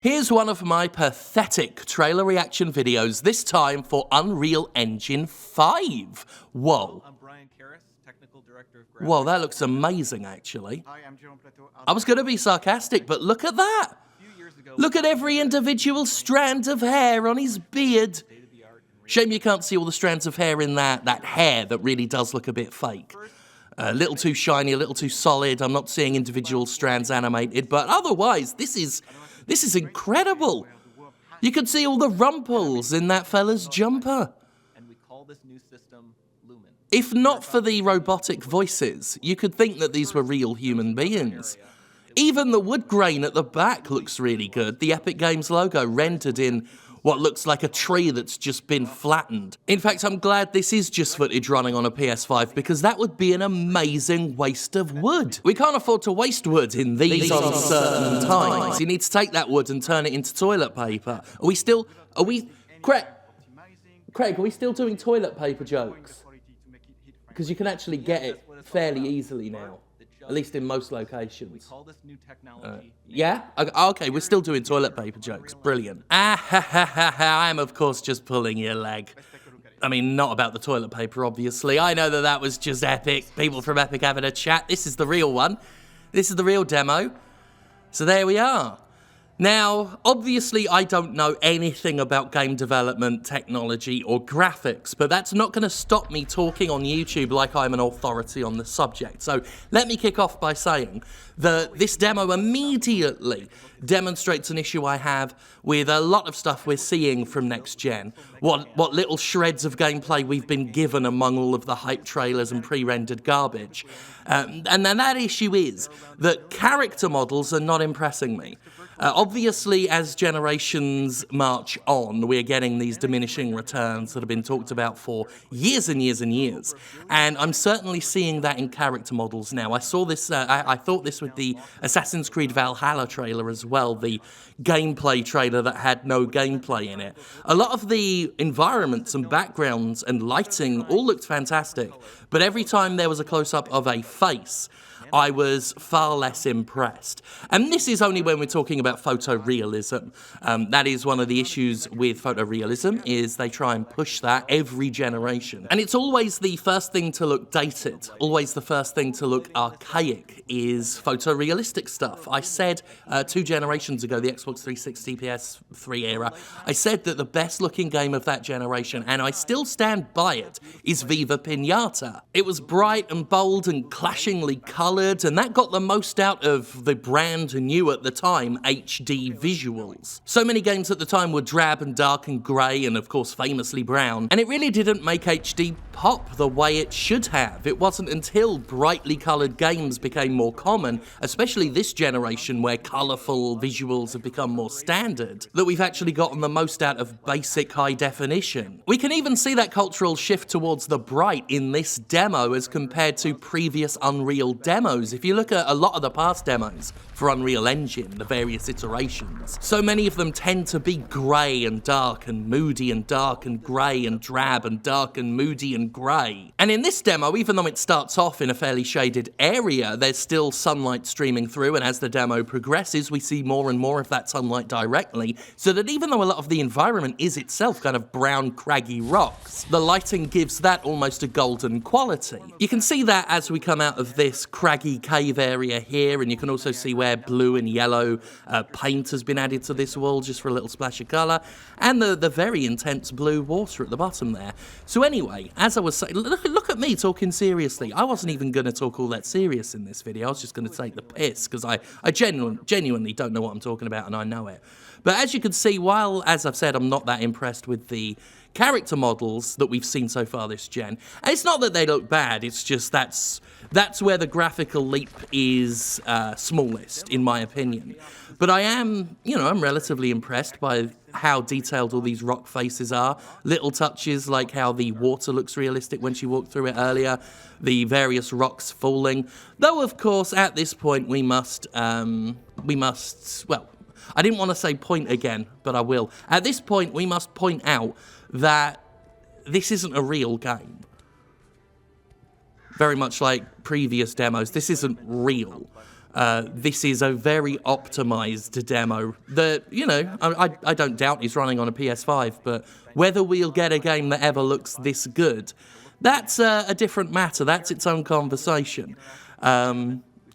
Here's one of my pathetic trailer reaction videos, this time for Unreal Engine 5. Whoa. I'm Brian Karras, technical director of graphics. Whoa, that looks amazing, actually. I was going to be sarcastic, but look at that. Look at every individual strand of hair on his beard. Shame you can't see all the strands of hair in that hair that really does look a bit fake. A little too shiny, a little too solid. I'm not seeing individual strands animated, but otherwise, this is incredible. You could see all the rumples in that fella's jumper. And we call this new system Lumen. If not for the robotic voices, you could think that these were real human beings. Even the wood grain at the back looks really good. The Epic Games logo rendered in what looks like a tree that's just been flattened. In fact, I'm glad this is just footage running on a PS5 because that would be an amazing waste of wood. We can't afford to waste wood in these uncertain times. You need to take that wood and turn it into toilet paper. Craig, are we still doing toilet paper jokes? Because you can actually get it fairly easily now. At least in most locations. Call this new technology. Yeah? Okay, we're still doing toilet paper jokes. Brilliant. I'm of course just pulling your leg. I mean, not about the toilet paper, obviously. I know that was just Epic. People from Epic having a chat. This is the real one. This is the real demo. So there we are. Now, obviously, I don't know anything about game development, technology, or graphics, but that's not going to stop me talking on YouTube like I'm an authority on the subject. So let me kick off by saying that this demo immediately demonstrates an issue I have with a lot of stuff we're seeing from next gen. What little shreds of gameplay we've been given among all of the hype trailers and pre-rendered garbage. And then that issue is that character models are not impressing me. Obviously, as generations march on, we're getting these diminishing returns that have been talked about for years and years and years. And I'm certainly seeing that in character models now. I saw this, I thought this with the Assassin's Creed Valhalla trailer as well, the gameplay trailer that had no gameplay in it. A lot of the environments and backgrounds and lighting all looked fantastic, but every time there was a close-up of a face, I was far less impressed. And this is only when we're talking about photorealism. That is one of the issues with photorealism, is they try and push that every generation. And it's always the first thing to look dated, always the first thing to look archaic is photorealistic stuff. I said 2 generations ago, the Xbox 360, PS3 era, I said that the best looking game of that generation, and I still stand by it, is Viva Pinata. It was bright and bold and clashingly coloured, and that got the most out of the brand new at the time, HD visuals. So many games at the time were drab and dark and grey and of course famously brown, and it really didn't make HD pop the way it should have. It wasn't until brightly coloured games became more common, especially this generation where colourful visuals have become more standard, that we've actually gotten the most out of basic high definition. We can even see that cultural shift towards the bright in this demo as compared to previous Unreal demos. If you look at a lot of the past demos for Unreal Engine, the various iterations, so many of them tend to be grey and dark and moody and dark and grey and drab and dark and moody and grey. And in this demo, even though it starts off in a fairly shaded area, there's still sunlight streaming through, and as the demo progresses, we see more and more of that sunlight directly, so that even though a lot of the environment is itself kind of brown, craggy rocks, the lighting gives that almost a golden quality. You can see that as we come out of this craggy cave area here, and you can also see where blue and yellow paint has been added to this wall just for a little splash of colour, and the very intense blue water at the bottom there. So anyway, as I was saying, look at me talking seriously. I wasn't even going to talk all that serious in this video. I was just going to take the piss because I genuinely don't know what I'm talking about, and I know it. But as you can see, while, as I've said, I'm not that impressed with the character models that we've seen so far this gen, and it's not that they look bad, it's just that's where the graphical leap is smallest, in my opinion. But I am, I'm relatively impressed by how detailed all these rock faces are. Little touches like how the water looks realistic when she walked through it earlier, the various rocks falling. Though, of course, at this point we must, well, I didn't want to say point again, but I will. At this point, we must point out that this isn't a real game. Very much like previous demos, this isn't real. This is a very optimized demo that, you know, I don't doubt is running on a PS5, but whether we'll get a game that ever looks this good, that's a different matter. That's its own conversation.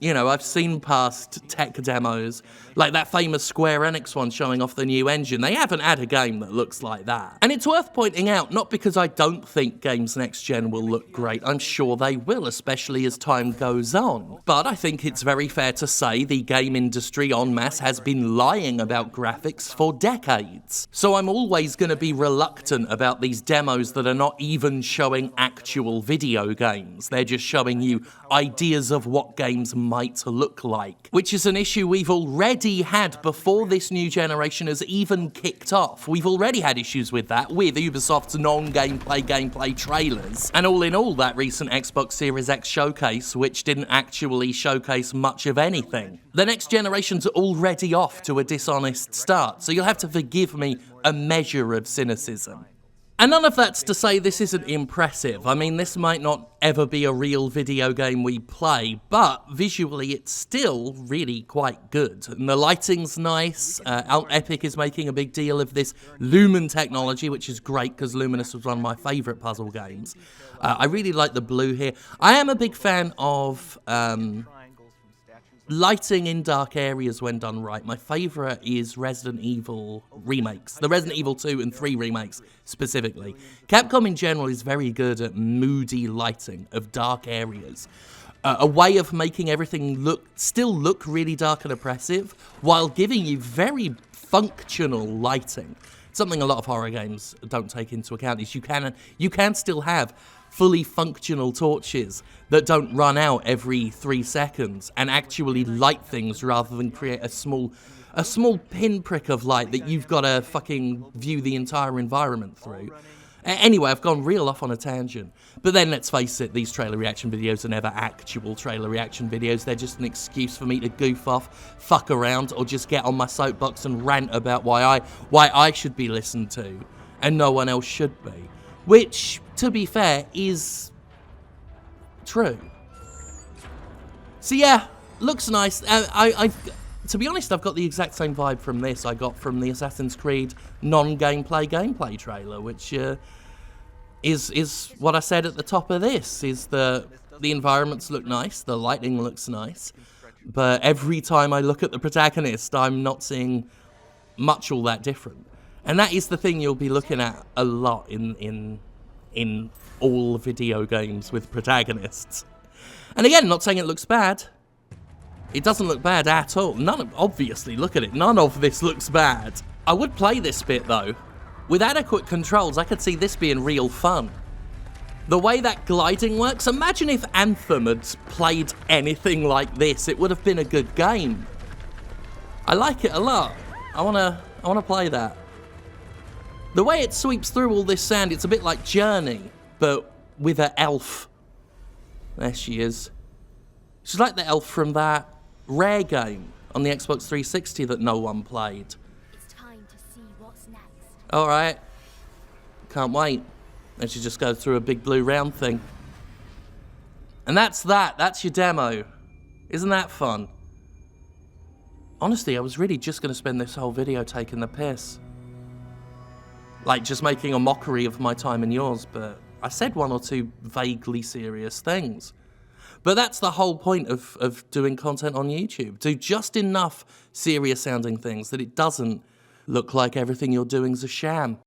You know, I've seen past tech demos, like that famous Square Enix one showing off the new engine. They haven't had a game that looks like that. And it's worth pointing out, not because I don't think games next gen will look great, I'm sure they will, especially as time goes on. But I think it's very fair to say the game industry en masse has been lying about graphics for decades. So I'm always going to be reluctant about these demos that are not even showing actual video games. They're just showing you ideas of what games might look like, which is an issue we've already had before this new generation has even kicked off. We've already had issues with that, with Ubisoft's gameplay trailers. And all in all, that recent Xbox Series X showcase, which didn't actually showcase much of anything. The next generation's already off to a dishonest start, so you'll have to forgive me a measure of cynicism. And none of that's to say this isn't impressive. I mean, this might not ever be a real video game we play, but visually it's still really quite good. And the lighting's nice. Epic is making a big deal of this Lumen technology, which is great because Luminous was one of my favourite puzzle games. I really like the blue here. I am a big fan of lighting in dark areas when done right. My favourite is Resident Evil remakes. The Resident Evil 2 and 3 remakes, specifically. Capcom in general is very good at moody lighting of dark areas. A way of making everything still look really dark and oppressive, while giving you very functional lighting. Something a lot of horror games don't take into account is you can still have fully functional torches that don't run out every 3 seconds and actually light things rather than create a small pinprick of light that you've got to fucking view the entire environment through. Anyway, I've gone real off on a tangent. But then let's face it, these trailer reaction videos are never actual trailer reaction videos. They're just an excuse for me to goof off, fuck around, or just get on my soapbox and rant about why I should be listened to and no one else should be. Which, to be fair, is true. So yeah, looks nice. To be honest, I've got the exact same vibe from this I got from the Assassin's Creed gameplay trailer, which is what I said at the top of this, is the environments look nice, the lighting looks nice, but every time I look at the protagonist, I'm not seeing much all that different. And that is the thing you'll be looking at a lot in all video games with protagonists. And again, not saying it looks bad. It doesn't look bad at all. Obviously, look at it. None of this looks bad. I would play this bit, though. With adequate controls, I could see this being real fun. The way that gliding works, imagine if Anthem had played anything like this. It would have been a good game. I like it a lot. I wanna play that. The way it sweeps through all this sand, it's a bit like Journey, but with an elf. There she is. She's like the elf from that Rare game on the Xbox 360 that no one played. It's time to see what's next. Alright. Can't wait. And she just goes through a big blue round thing. And that's that. That's your demo. Isn't that fun? Honestly, I was really just going to spend this whole video taking the piss. Like, just making a mockery of my time and yours, but I said one or two vaguely serious things. But that's the whole point of doing content on YouTube. Do just enough serious-sounding things that it doesn't look like everything you're doing is a sham.